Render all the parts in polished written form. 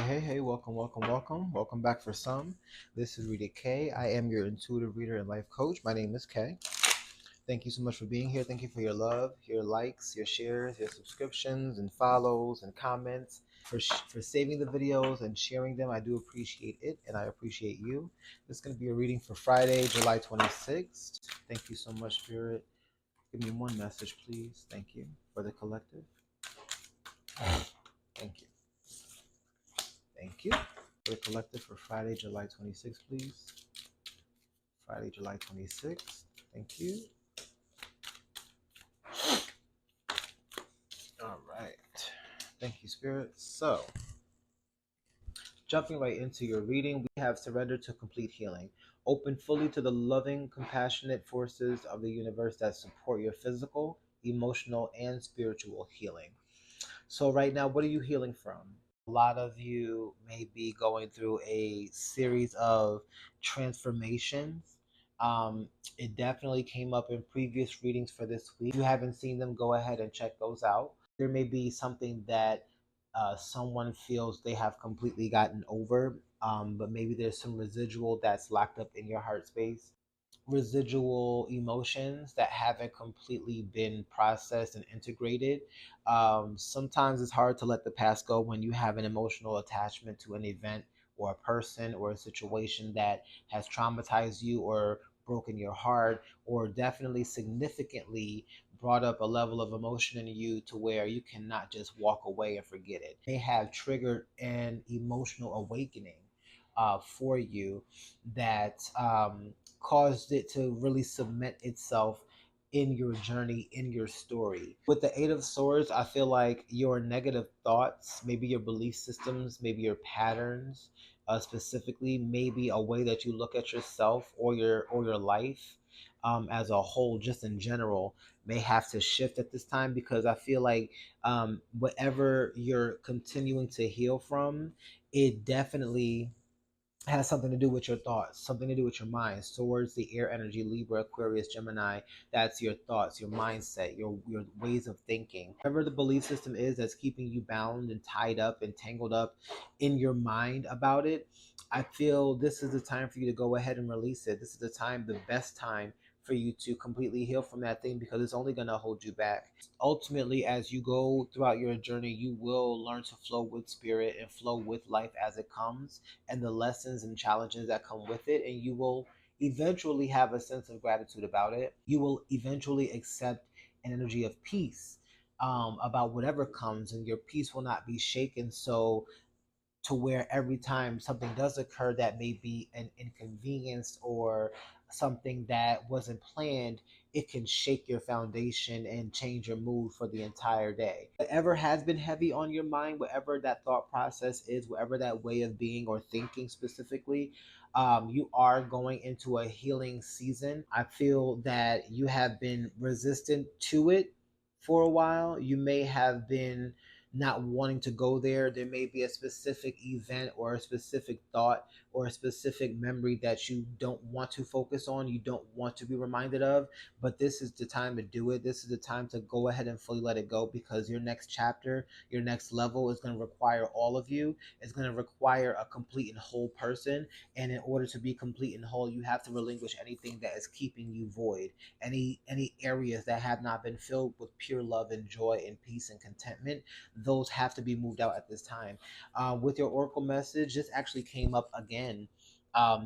Hey, welcome back for some. This is Rita K. I am your intuitive reader and life coach. My name is Kay. Thank you so much for being here. Thank you for your love, your likes, your shares, your subscriptions and follows and comments, for saving the videos and sharing them. I do appreciate it, and I appreciate you. This is going to be a reading for Friday, July 26th. Thank you so much, Spirit. Give me one message, please. Thank you for the collective. Thank you. Thank you. For the collective for Friday, July 26th, please. Friday, July 26th. Thank you. All right. Thank you, Spirit. So, jumping right into your reading, we have surrendered to complete healing. Open fully to the loving, compassionate forces of the universe that support your physical, emotional, and spiritual healing. So, right now, what are you healing from? A lot of you may be going through a series of transformations. It definitely came up in previous readings for this week. If you haven't seen them, go ahead and check those out. There may be something that someone feels they have completely gotten over, but maybe there's some residual that's locked up in your heart space, residual emotions that haven't completely been processed and integrated. Sometimes it's hard to let the past go when you have an emotional attachment to an event or a person or a situation that has traumatized you or broken your heart, or definitely significantly brought up a level of emotion in you to where you cannot just walk away and forget it. They have triggered an emotional awakening for you that caused it to really cement itself in your journey, in your story. With the Eight of Swords, I feel like your negative thoughts, maybe your belief systems, maybe your patterns, specifically, maybe a way that you look at yourself or your life as a whole, just in general, may have to shift at this time, because I feel like whatever you're continuing to heal from, it definitely has something to do with your thoughts, something to do with your mind. Towards the air energy, Libra, Aquarius, Gemini, that's your thoughts, your mindset, your ways of thinking. Whatever the belief system is that's keeping you bound and tied up and tangled up in your mind about it, I feel this is the time for you to go ahead and release it. This is the time, the best time for you to completely heal from that thing, because it's only going to hold you back. Ultimately, as you go throughout your journey, you will learn to flow with spirit and flow with life as it comes, and the lessons and challenges that come with it, and you will eventually have a sense of gratitude about it. You will eventually accept an energy of peace about whatever comes, and your peace will not be shaken, so to where every time something does occur that may be an inconvenience or something that wasn't planned, it can shake your foundation and change your mood for the entire day. Whatever has been heavy on your mind, whatever that thought process is, whatever that way of being or thinking specifically, you are going into a healing season. I feel that you have been resistant to it for a while. You may have been not wanting to go there. There may be a specific event or a specific thought or a specific memory that you don't want to focus on, you don't want to be reminded of, but this is the time to do it. This is the time to go ahead and fully let it go, because your next chapter, your next level is going to require all of you. It's going to require a complete and whole person. And in order to be complete and whole, you have to relinquish anything that is keeping you void, any areas that have not been filled with pure love and joy and peace and contentment. Those have to be moved out at this time. With your oracle message, this actually came up again.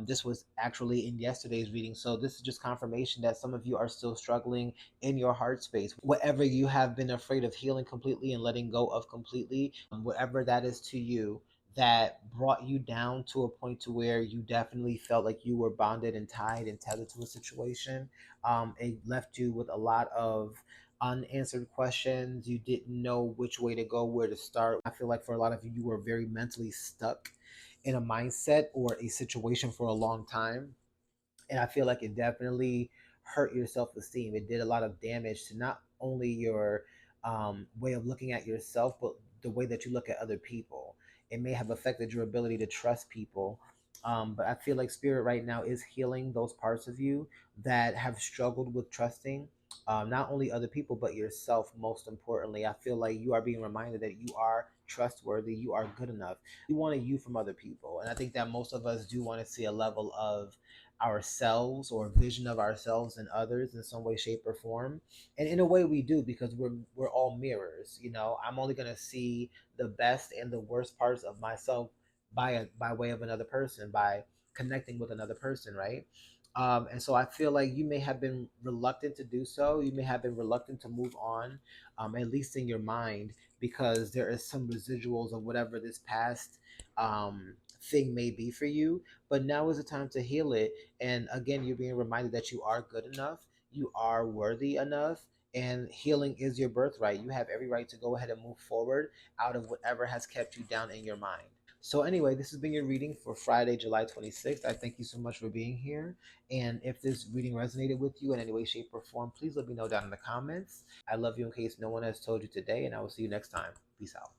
This was actually in yesterday's reading, so this is just confirmation that some of you are still struggling in your heart space. Whatever you have been afraid of healing completely and letting go of completely, whatever that is to you, that brought you down to a point to where you definitely felt like you were bonded and tied and tethered to a situation. It left you with a lot of unanswered questions. You didn't know which way to go, where to start. I feel like for a lot of you, you were very mentally stuck in a mindset or a situation for a long time. And I feel like it definitely hurt your self esteem. It did a lot of damage to not only your way of looking at yourself, but the way that you look at other people. It may have affected your ability to trust people. But I feel like Spirit right now is healing those parts of you that have struggled with trusting not only other people, but yourself. Most importantly, I feel like you are being reminded that you are trustworthy, you are good enough. We wanted you from other people. And I think that most of us do want to see a level of ourselves or vision of ourselves in others in some way, shape, or form. And in a way we do, because we're all mirrors. I'm only gonna see the best and the worst parts of myself by way of another person, by connecting with another person, right? And so I feel like you may have been reluctant to do so. You may have been reluctant to move on, at least in your mind, because there is some residuals of whatever this past thing may be for you. But now is the time to heal it. And again, you're being reminded that you are good enough, you are worthy enough, and healing is your birthright. You have every right to go ahead and move forward out of whatever has kept you down in your mind. So anyway, this has been your reading for Friday, July 26th. I thank you so much for being here. And if this reading resonated with you in any way, shape, or form, please let me know down in the comments. I love you in case no one has told you today, and I will see you next time. Peace out.